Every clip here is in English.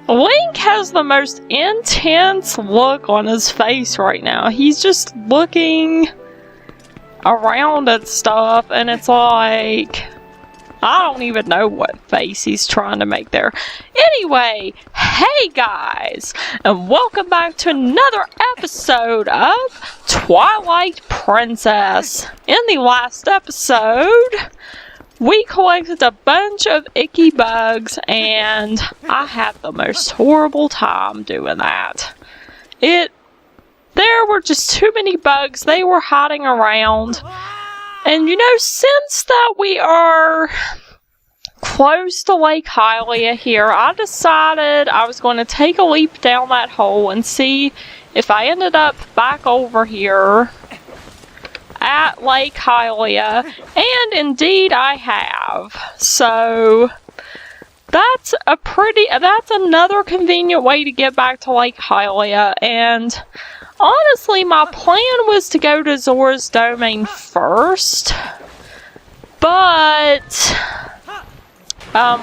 Link has the most intense look on his face right now. He's just looking around at stuff, and it's like, I don't even know what face he's trying to make there. Anyway, hey guys, and welcome back to another episode of Twilight Princess. In the last episode, we collected a bunch of icky bugs, and I had the most horrible time doing that. There were just too many bugs. They were hiding around. And you know, since that we are close to Lake Hylia here, I decided I was going to take a leap down that hole and see if I ended up back over here at Lake Hylia, and indeed I have. So that's another convenient way to get back to Lake Hylia, and honestly my plan was to go to Zora's domain first, but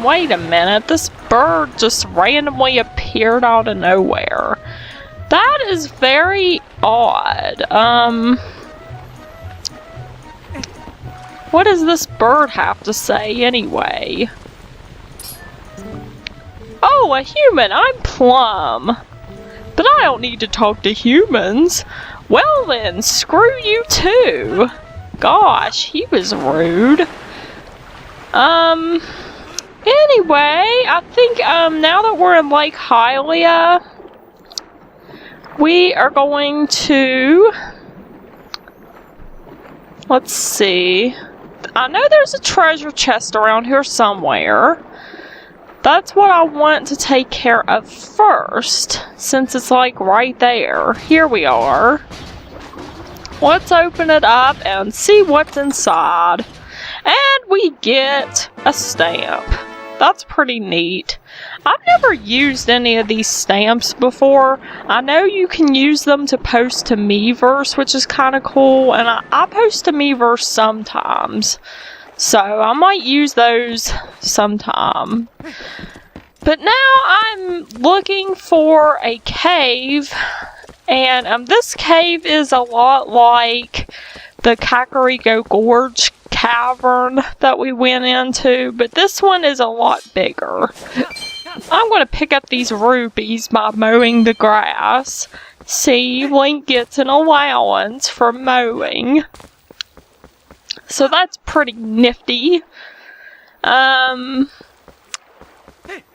wait a minute, this bird just randomly appeared out of nowhere. That is very odd. What does this bird have to say anyway? Oh, a human! I'm Plum! But I don't need to talk to humans! Well then, screw you too! Gosh, he was rude. Anyway, I think, now that we're in Lake Hylia, we are going to... Let's see... I know there's a treasure chest around here somewhere. That's what I want to take care of first, since it's like right there. Here we are. Let's open it up and see what's inside. And we get a stamp. That's pretty neat. I've never used any of these stamps before. I know you can use them to post to Miiverse, which is kind of cool, and I post to Miiverse sometimes. So I might use those sometime. But now I'm looking for a cave, and this cave is a lot like the Kakariko Gorge cavern that we went into, but this one is a lot bigger. I'm going to pick up these rupees by mowing the grass. See, Link gets an allowance for mowing. So that's pretty nifty.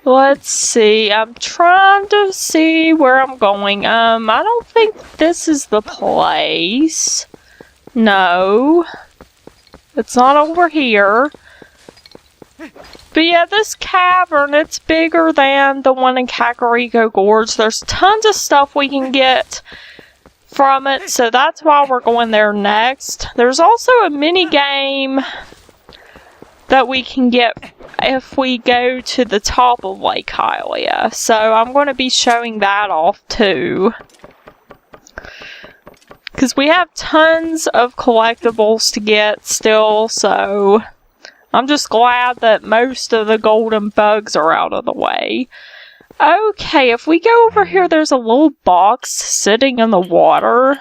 Let's see. I'm trying to see where I'm going. I don't think this is the place. No. It's not over here. But yeah, this cavern, it's bigger than the one in Kakariko Gorge. There's tons of stuff we can get from it, so that's why we're going there next. There's also a mini game that we can get if we go to the top of Lake Hylia. So I'm going to be showing that off too. Because we have tons of collectibles to get still, so I'm just glad that most of the golden bugs are out of the way. Okay, if we go over here, there's a little box sitting in the water.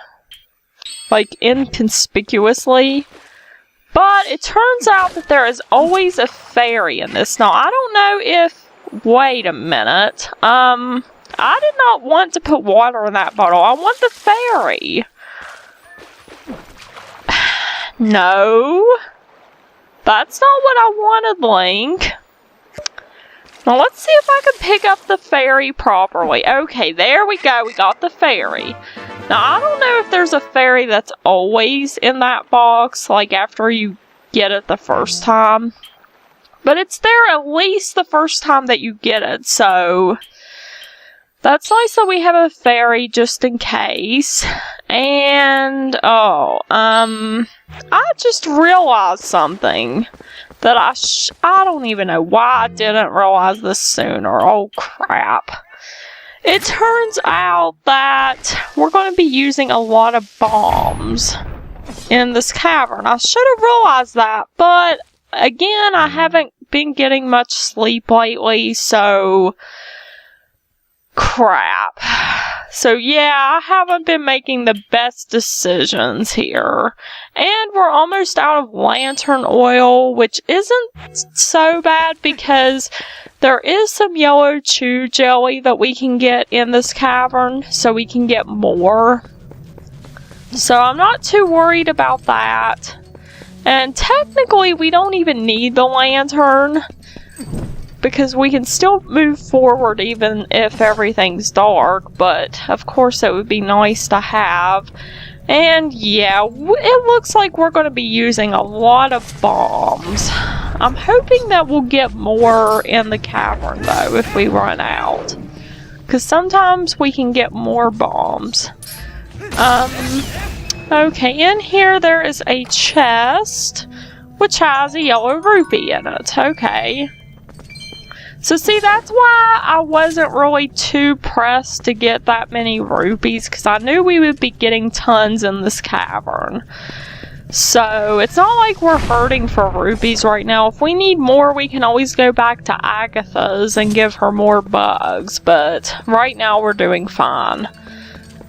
Like, inconspicuously. But it turns out that there is always a fairy in this. Now, I don't know if... Wait a minute. I did not want to put water in that bottle. I want the fairy. No. That's not what I wanted, Link. Now let's see if I can pick up the fairy properly. Okay, there we go. We got the fairy. Now I don't know if there's a fairy that's always in that box, like after you get it the first time. But it's there at least the first time that you get it, so that's nice that we have a fairy just in case. And, I just realized something that I don't even know why I didn't realize this sooner. Oh, crap. It turns out that we're going to be using a lot of bombs in this cavern. I should have realized that, but again, I haven't been getting much sleep lately, so Crap. So yeah, I haven't been making the best decisions here. And we're almost out of lantern oil, which isn't so bad because there is some yellow chew jelly that we can get in this cavern, so we can get more. So I'm not too worried about that. And technically, we don't even need the lantern, because we can still move forward even if everything's dark, but of course it would be nice to have. And yeah, it looks like we're going to be using a lot of bombs. I'm hoping that we'll get more in the cavern though if we run out, because sometimes we can get more bombs. Okay, in here there is a chest which has a yellow rupee in it. Okay. So see, that's why I wasn't really too pressed to get that many rupees, because I knew we would be getting tons in this cavern. So it's not like we're hurting for rupees right now. If we need more, we can always go back to Agatha's and give her more bugs, but right now we're doing fine.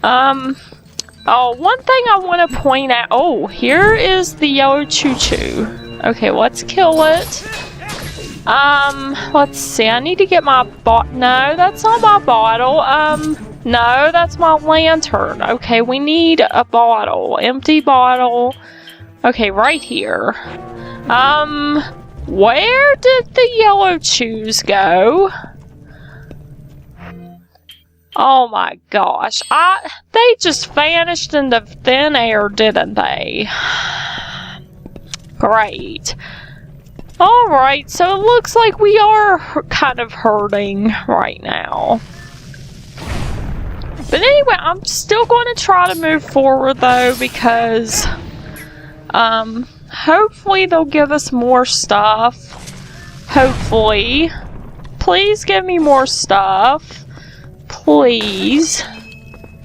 Oh, one thing I want to point out. Oh, here is the yellow choo-choo. Okay, let's kill it. Let's see, I need to get my no, that's not my bottle. No, that's my lantern. Okay, we need a bottle, empty bottle. Okay, right here. Where did the yellow chews go? Oh my gosh, they just vanished into thin air, didn't they? Great. Alright, so it looks like we are kind of hurting right now. But anyway, I'm still going to try to move forward though, because hopefully they'll give us more stuff. Hopefully. Please give me more stuff. Please.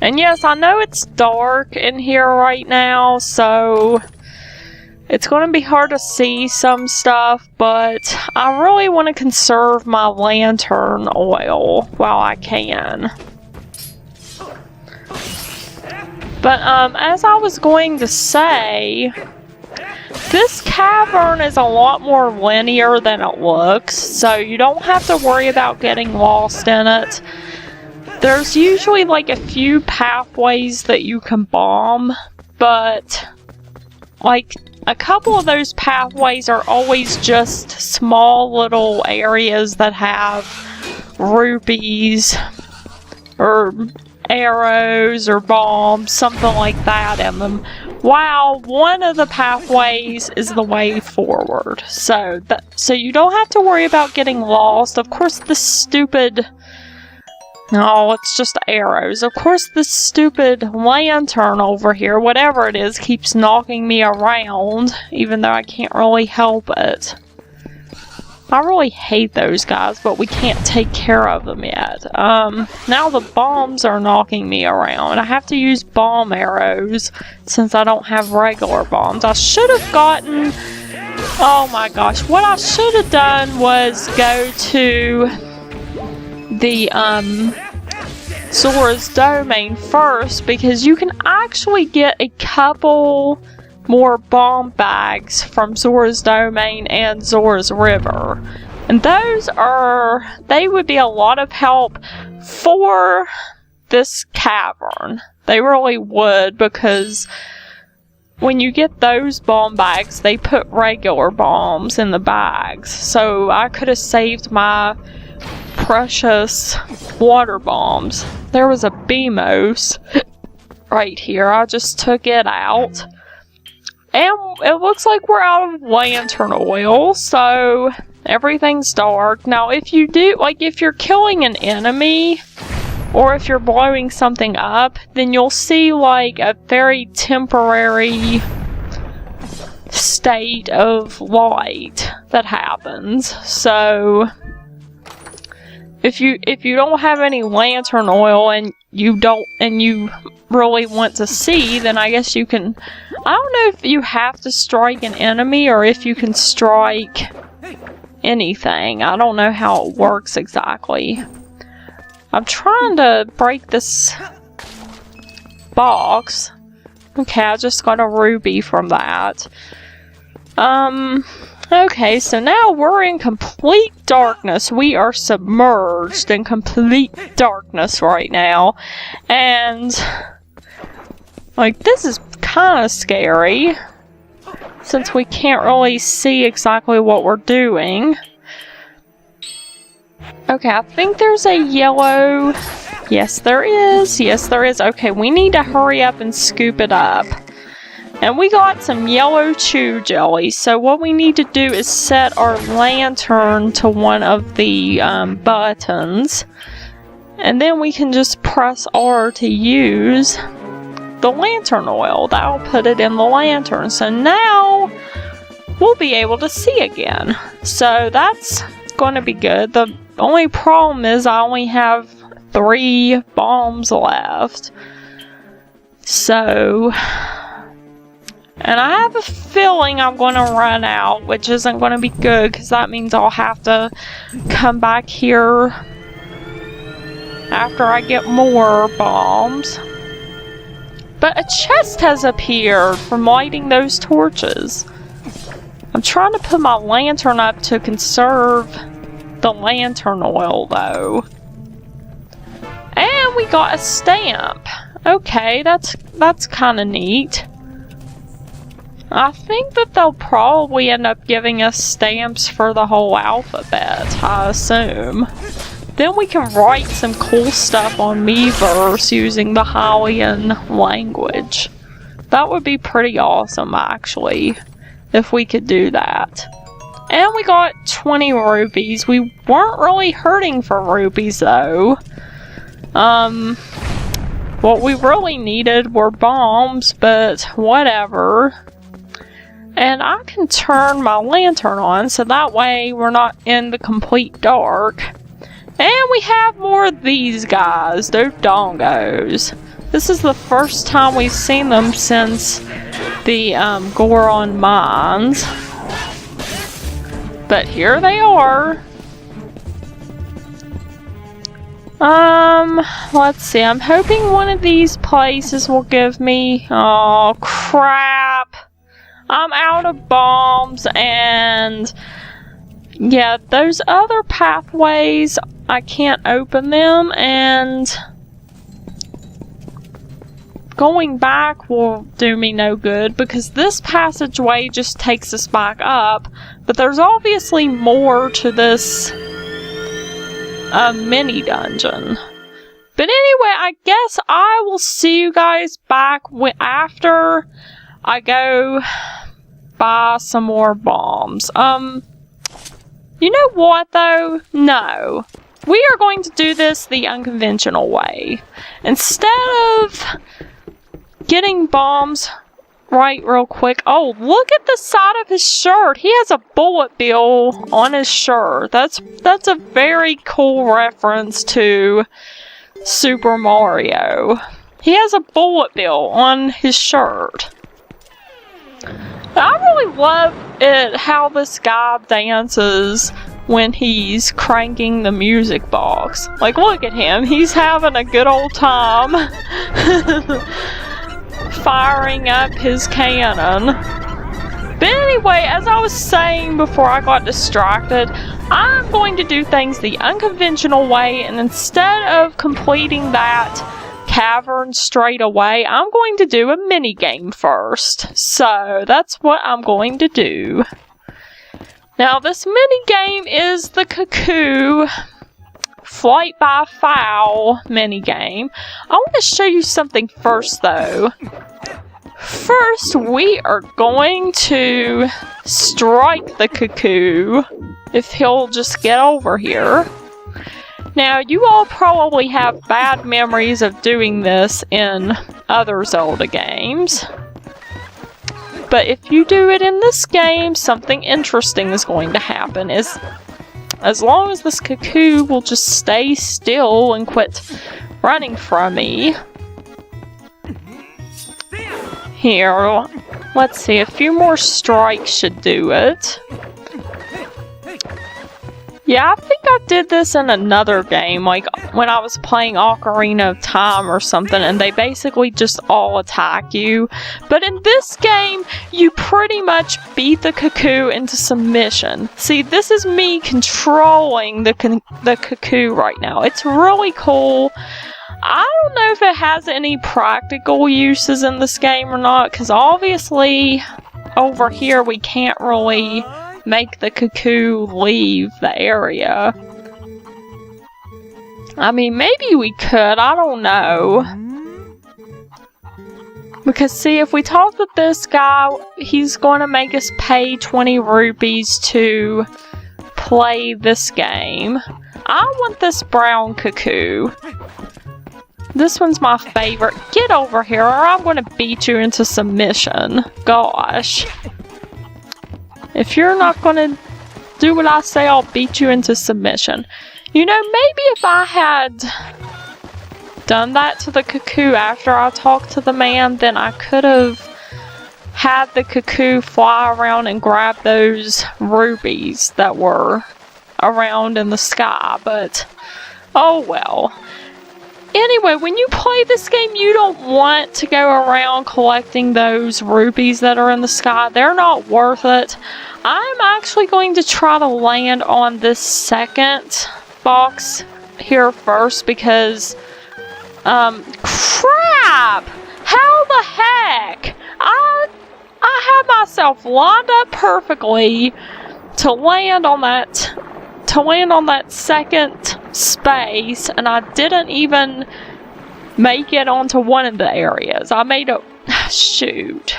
And yes, I know it's dark in here right now, so it's going to be hard to see some stuff, but I really want to conserve my lantern oil while I can. But as I was going to say, this cavern is a lot more linear than it looks, so you don't have to worry about getting lost in it. There's usually like a few pathways that you can bomb, but like a couple of those pathways are always just small little areas that have rupees or arrows or bombs, something like that in them, while one of the pathways is the way forward. So you don't have to worry about getting lost. Of course, this stupid... Oh, it's just arrows. Of course, this stupid lantern over here, whatever it is, keeps knocking me around, even though I can't really help it. I really hate those guys, but we can't take care of them yet. Now the bombs are knocking me around. I have to use bomb arrows since I don't have regular bombs. I should have gotten... Oh my gosh. What I should have done was go to the Zora's Domain first, because you can actually get a couple more bomb bags from Zora's Domain and Zora's River, and they would be a lot of help for this cavern. They really would, because when you get those bomb bags, they put regular bombs in the bags, so I could have saved my precious water bombs. There was a Beamos right here. I just took it out. And it looks like we're out of lantern oil, so everything's dark. Now, if you do, like if you're killing an enemy, or if you're blowing something up, then you'll see like a very temporary state of light that happens. So if you don't have any lantern oil and you really want to see, then I guess you can... I don't know if you have to strike an enemy or if you can strike anything. I don't know how it works exactly. I'm trying to break this box. Okay, I just got a ruby from that. Okay, so now we're in complete darkness. We are submerged in complete darkness right now. And, like, this is kind of scary, since we can't really see exactly what we're doing. Okay, I think there's a yellow... Yes, there is. Yes, there is. Okay, we need to hurry up and scoop it up. And we got some yellow chew jelly. So what we need to do is set our lantern to one of the buttons. And then we can just press R to use the lantern oil. That'll put it in the lantern. So now we'll be able to see again. So that's going to be good. The only problem is I only have 3 bombs left. So... And I have a feeling I'm going to run out, which isn't going to be good, because that means I'll have to come back here after I get more bombs. But a chest has appeared from lighting those torches. I'm trying to put my lantern up to conserve the lantern oil, though. And we got a stamp. Okay, that's kind of neat. I think that they'll probably end up giving us stamps for the whole alphabet, I assume. Then we can write some cool stuff on Miiverse using the Hylian language. That would be pretty awesome, actually, if we could do that. And we got 20 rubies. We weren't really hurting for rubies, though. What we really needed were bombs, but whatever. And I can turn my lantern on, so that way we're not in the complete dark. And we have more of these guys, they're dongos. This is the first time we've seen them since the Goron mines. But here they are. Let's see, I'm hoping one of these places will give me... Oh, crap! I'm out of bombs, and yeah, those other pathways, I can't open them, and going back will do me no good, because this passageway just takes us back up, but there's obviously more to this mini dungeon. But anyway, I guess I will see you guys back after I go buy some more bombs. You know what though? No. We are going to do this the unconventional way. Instead of getting bombs right real quick. Oh, look at the side of his shirt. He has a bullet bill on his shirt. That's a very cool reference to Super Mario. He has a bullet bill on his shirt. I really love it how this guy dances when he's cranking the music box. Like, look at him. He's having a good old time firing up his cannon. But anyway, as I was saying before I got distracted, I'm going to do things the unconventional way, and instead of completing that cavern straight away, I'm going to do a mini game first. So that's what I'm going to do. Now this mini game is the Cuckoo Flight by Foul mini game. I want to show you something first though. First, we are going to strike the Cuckoo if he'll just get over here. Now, you all probably have bad memories of doing this in other Zelda games. But if you do it in this game, something interesting is going to happen. As long as this Cuckoo will just stay still and quit running from me. Here, let's see, a few more strikes should do it. Yeah, I think I did this in another game, like when I was playing Ocarina of Time or something, and they basically just all attack you. But in this game, you pretty much beat the cuckoo into submission. See, this is me controlling the cuckoo right now. It's really cool. I don't know if it has any practical uses in this game or not, because obviously over here we can't really make the cuckoo leave the area. I mean, maybe we could, I don't know. Because see, if we talk with this guy, he's going to make us pay 20 rupees to play this game. I want this brown cuckoo. This one's my favorite. Get over here or I'm going to beat you into submission. Gosh. If you're not going to do what I say, I'll beat you into submission. You know, maybe if I had done that to the cuckoo after I talked to the man, then I could have had the cuckoo fly around and grab those rubies that were around in the sky, but oh well. Anyway, when you play this game, you don't want to go around collecting those rubies that are in the sky. They're not worth it. I'm actually going to try to land on this second box here first because, crap! How the heck? I had myself lined up perfectly to land on that second space, and I didn't even make it onto one of the areas. I made a shoot.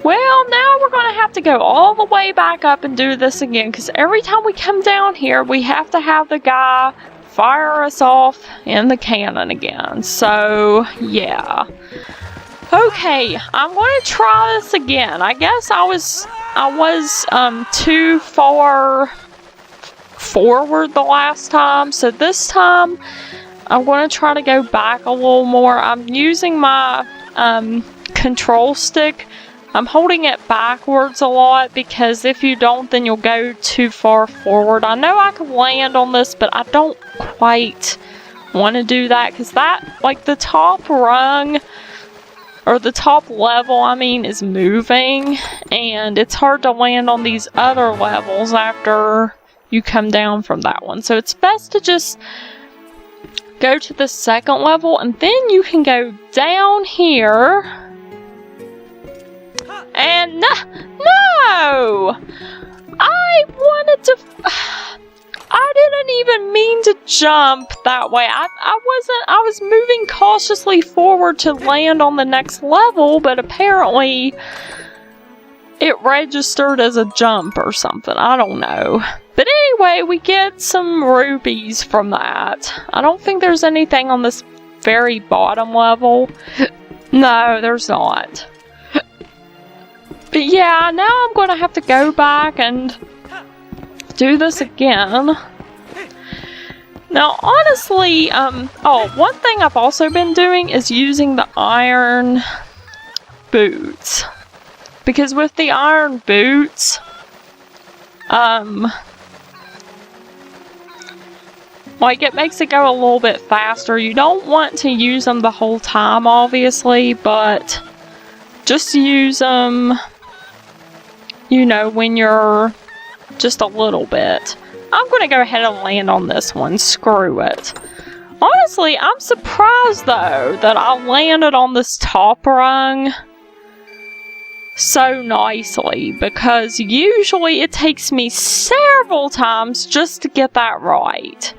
Well, now we're gonna have to go all the way back up and do this again, because every time we come down here we have to have the guy fire us off in the cannon again. So yeah. Okay, I'm going to try this again. I guess I was too far forward the last time, so this time I'm going to try to go back a little more. I'm using my control stick. I'm holding it backwards a lot because if you don't, then you'll go too far forward. I know I can land on this, but I don't quite want to do that because that, like the top rung, or the top level, I mean, is moving, and it's hard to land on these other levels after you come down from that one. So it's best to just go to the second level, and then you can go down here. And no! I wanted to... I didn't even mean to jump that way. I was moving cautiously forward to land on the next level, but apparently it registered as a jump or something. I don't know. But anyway, we get some rubies from that. I don't think there's anything on this very bottom level. No, there's not. But yeah, now I'm going to have to go back and do this again. Now, honestly, one thing I've also been doing is using the iron boots. Because with the iron boots, like, it makes it go a little bit faster. You don't want to use them the whole time, obviously, but just use them, you know, when you're just a little bit. I'm going to go ahead and land on this one. Screw it. Honestly, I'm surprised, though, that I landed on this top rung so nicely, because usually it takes me several times just to get that right.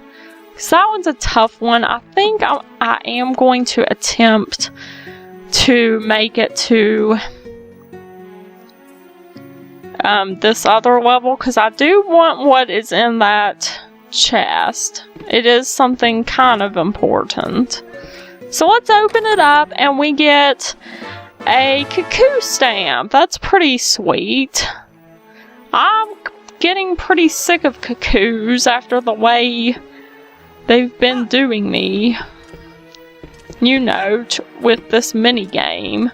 So that one's a tough one. I think I am going to attempt to make it to this other level, because I do want what is in that chest. It is something kind of important. So let's open it up, and we get a cuckoo stamp. That's pretty sweet. I'm getting pretty sick of cuckoos after the way they've been doing me, you know, with this mini game.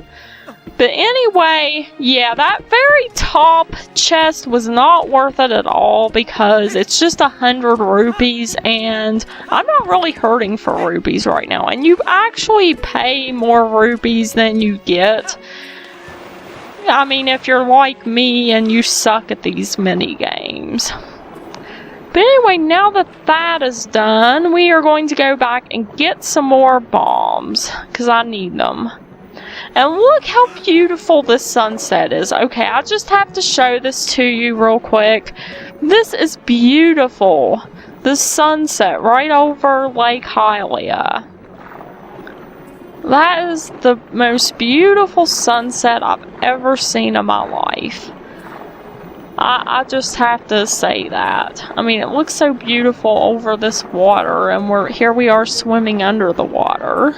But anyway, yeah, that very top chest was not worth it at all because it's just 100 rupees and I'm not really hurting for rupees right now. And you actually pay more rupees than you get. I mean, if you're like me and you suck at these mini games. But anyway, now that that is done, we are going to go back and get some more bombs because I need them. And look how beautiful this sunset is. Okay, I just have to show this to you real quick. This is beautiful. The sunset right over Lake Hylia. That is the most beautiful sunset I've ever seen in my life. I just have to say that. I mean, it looks so beautiful over this water, and here we are swimming under the water.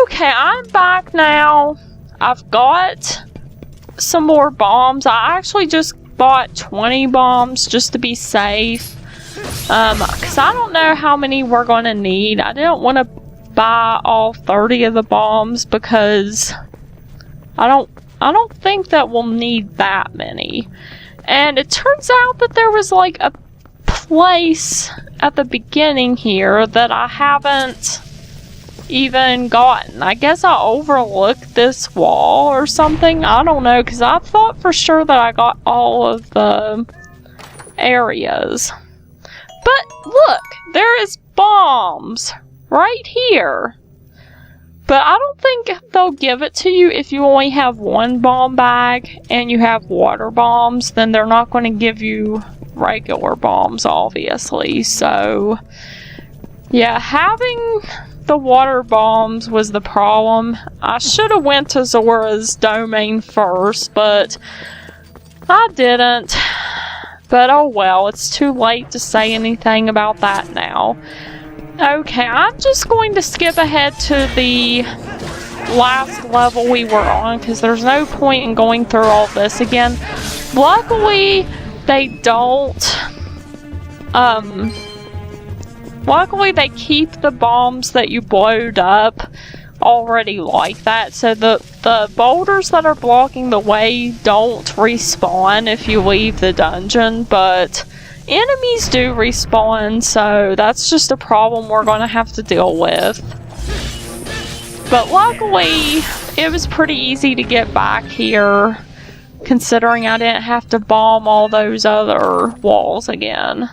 Okay, I'm back now. I've got some more bombs. I actually just bought 20 bombs just to be safe. Because I don't know how many we're going to need. I didn't want to buy all 30 of the bombs because I don't think that we'll need that many. And it turns out that there was like a place at the beginning here that I haven't even gotten. I guess I overlooked this wall or something. I don't know, because I thought for sure that I got all of the areas. But look, there is bombs right here. But I don't think they'll give it to you if you only have one bomb bag and you have water bombs. Then they're not going to give you regular bombs, obviously. So, yeah, having the water bombs was the problem. I should have went to Zora's domain first, but I didn't. But oh well, it's too late to say anything about that now. Okay, I'm just going to skip ahead to the last level we were on because there's no point in going through all this again. Luckily, they don't luckily, they keep the bombs that you blowed up already like that. So the boulders that are blocking the way don't respawn if you leave the dungeon, but enemies do respawn, so that's just a problem we're going to have to deal with. But luckily, it was pretty easy to get back here, considering I didn't have to bomb all those other walls again.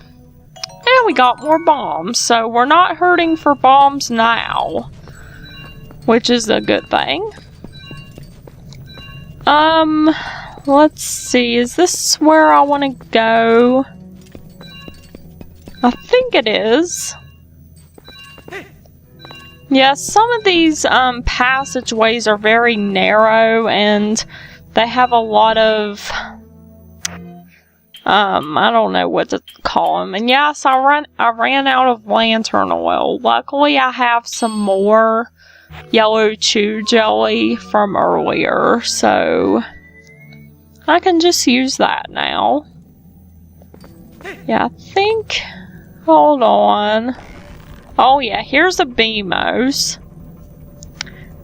And we got more bombs, so we're not hurting for bombs now, which is a good thing. Let's see, is this where I want to go? I think it is. Yeah, some of these passageways are very narrow and they have a lot of I don't know what to call them. And yes, I ran out of lantern oil. Luckily, I have some more yellow chew jelly from earlier, so I can just use that now. Yeah, I think... Hold on. Oh yeah, here's a Beamos.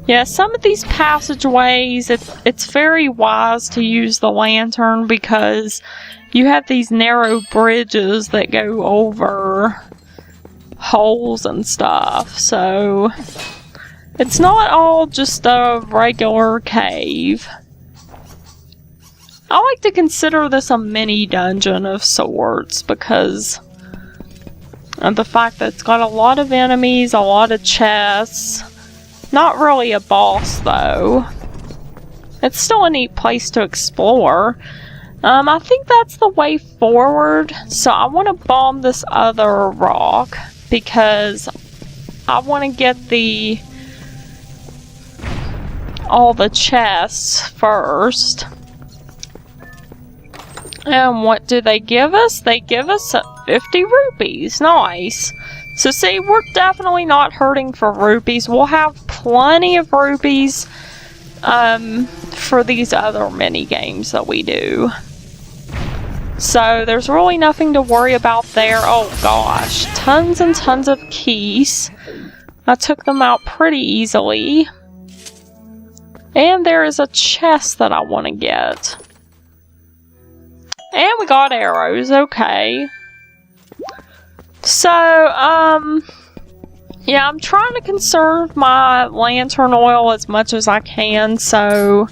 Yeah, some of these passageways, it's very wise to use the lantern because you have these narrow bridges that go over holes and stuff, so it's not all just a regular cave. I like to consider this a mini dungeon of sorts because of the fact that it's got a lot of enemies, a lot of chests. Not really a boss though. It's still a neat place to explore. I think that's the way forward, so I want to bomb this other rock because I want to get all the chests first. And what do they give us? They give us 50 rupees. Nice. So see, we're definitely not hurting for rupees. We'll have plenty of rupees for these other mini games that we do. So there's really nothing to worry about there. Oh gosh, tons and tons of keys. I took them out pretty easily. And there is a chest that I want to get. And we got arrows, okay. So, yeah, I'm trying to conserve my lantern oil as much as I can, so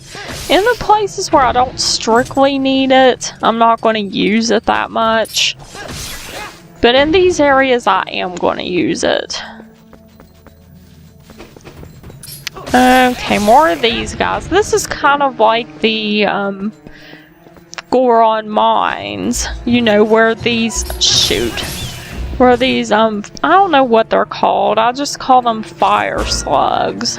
in the places where I don't strictly need it, I'm not going to use it that much. But in these areas, I am going to use it. Okay, more of these guys. This is kind of like the, Goron mines. You know, where these, where these, I don't know what they're called. I just call them fire slugs.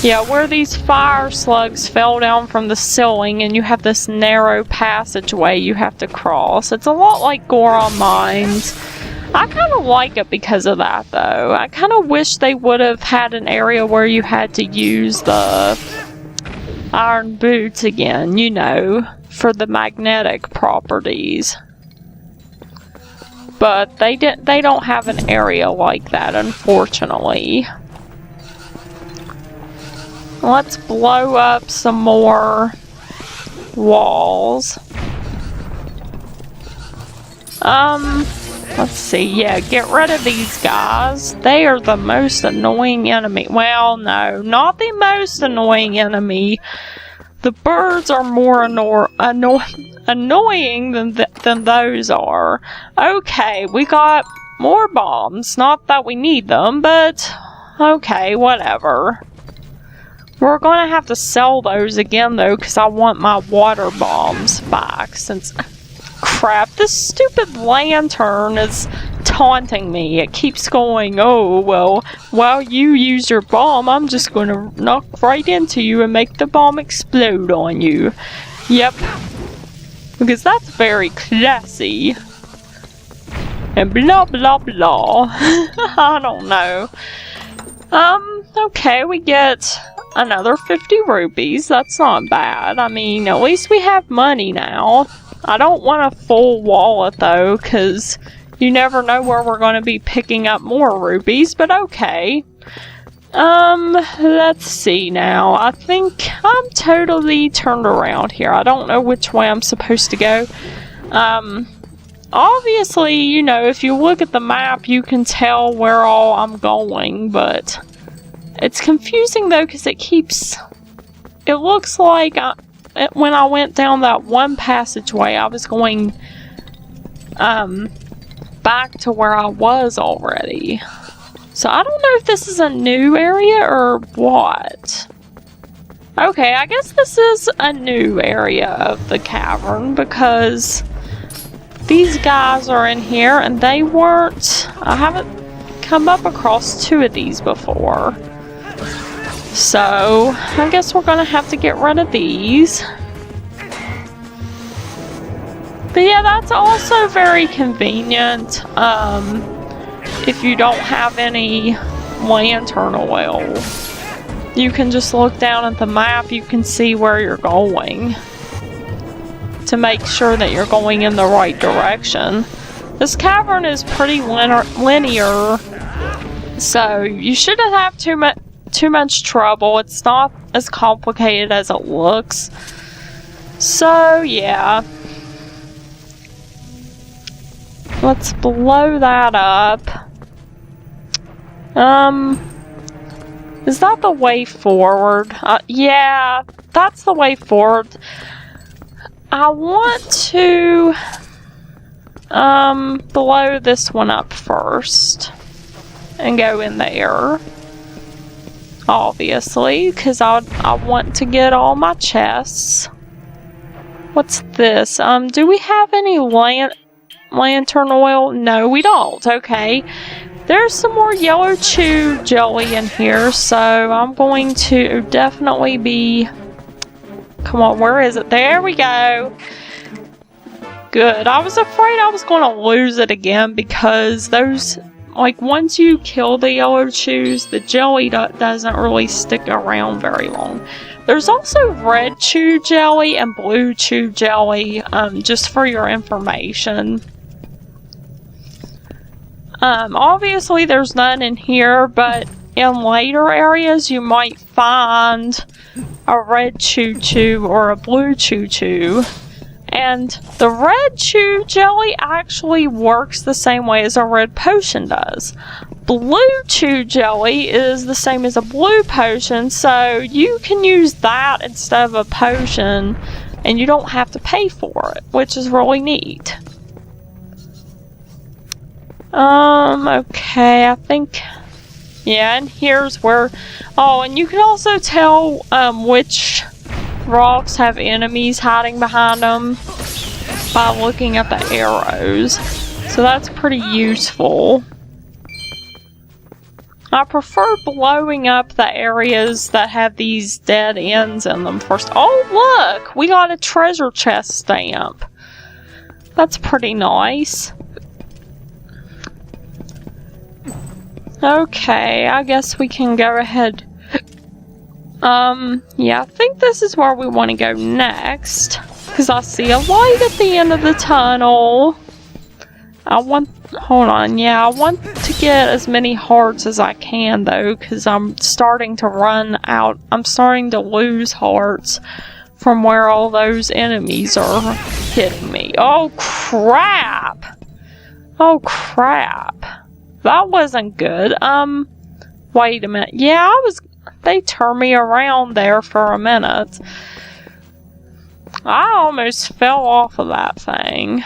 Yeah, where these fire slugs fell down from the ceiling and you have this narrow passageway you have to cross. It's a lot like Goron mines. I kind of like it because of that, though. I kind of wish they would have had an area where you had to use the iron boots again, you know, for the magnetic properties. But they don't have an area like that, unfortunately. Let's blow up some more walls. Let's see, yeah, get rid of these guys. They are the most annoying enemy. Well, no, not the most annoying enemy. The birds are more annoying than those are. Okay, we got more bombs. Not that we need them, but okay, whatever. We're gonna have to sell those again, though, because I want my water bombs back, since... Crap, this stupid lantern is taunting me. It keeps going, oh, well, while you use your bomb, I'm just gonna knock right into you and make the bomb explode on you. Yep. Because that's very classy. And blah, blah, blah. I don't know. Okay, we get another 50 rupees. That's not bad. I mean, at least we have money now. I don't want a full wallet, though, because you never know where we're going to be picking up more rupees, but okay. Let's see now. I think I'm totally turned around here. I don't know which way I'm supposed to go. Obviously, you know, if you look at the map, you can tell where all I'm going, but it's confusing, though, because it looks like when I went down that one passageway, I was going back to where I was already. So I don't know if this is a new area or what. Okay, I guess this is a new area of the cavern because these guys are in here and they weren't... I haven't come up across two of these before. So, I guess we're gonna have to get rid of these. But yeah, that's also very convenient, if you don't have any lantern oil. You can just look down at the map, you can see where you're going to make sure that you're going in the right direction. This cavern is pretty linear, so you shouldn't have too much trouble. It's not as complicated as it looks. So, yeah. Let's blow that up. Is that the way forward? Yeah, that's the way forward. I want to, blow this one up first. And go in there. Obviously, because I want to get all my chests. What's this? Do we have any lantern oil? No, we don't. Okay. There's some more yellow chew jelly in here, so I'm going to definitely be... Come on, where is it? There we go. Good. I was afraid I was going to lose it again because those... Like, once you kill the yellow chews, the jelly doesn't really stick around very long. There's also red chew jelly and blue chew jelly, just for your information. Obviously there's none in here, but in later areas you might find a red choo-choo or a blue choo-choo. And the red chew jelly actually works the same way as a red potion does. Blue chew jelly is the same as a blue potion, so you can use that instead of a potion, and you don't have to pay for it, which is really neat. Okay, I think... Yeah, and here's where... Oh, and you can also tell, which rocks have enemies hiding behind them by looking at the arrows. So that's pretty useful. I prefer blowing up the areas that have these dead ends in them first. Oh, look! We got a treasure chest stamp. That's pretty nice. Okay, I guess we can go ahead. Yeah, I think this is where we want to go next. Because I see a light at the end of the tunnel. Hold on, yeah, I want to get as many hearts as I can, though, because I'm starting to run out. I'm starting to lose hearts from where all those enemies are hitting me. Oh, crap! Oh, crap. That wasn't good. Wait a minute. Yeah, they turned me around there for a minute. I almost fell off of that thing.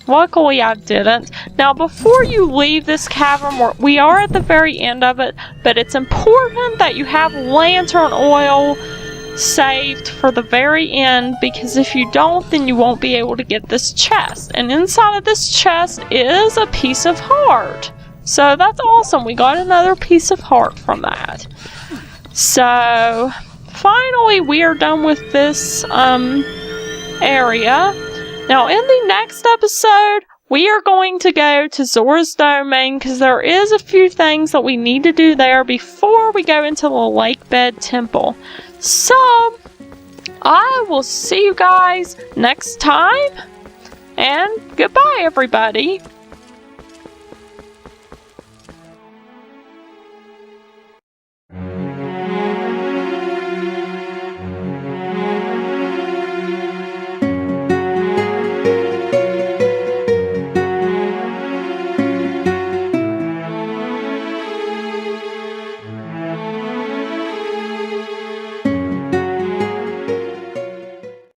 Luckily, I didn't. Now, before you leave this cavern, we are at the very end of it, but it's important that you have lantern oil saved for the very end, because if you don't, then you won't be able to get this chest. And inside of this chest is a piece of heart. So that's awesome. We got another piece of heart from that. So, finally, we are done with this area. Now, in the next episode, we are going to go to Zora's Domain because there is a few things that we need to do there before we go into the Lake Bed Temple. So, I will see you guys next time, and goodbye, everybody.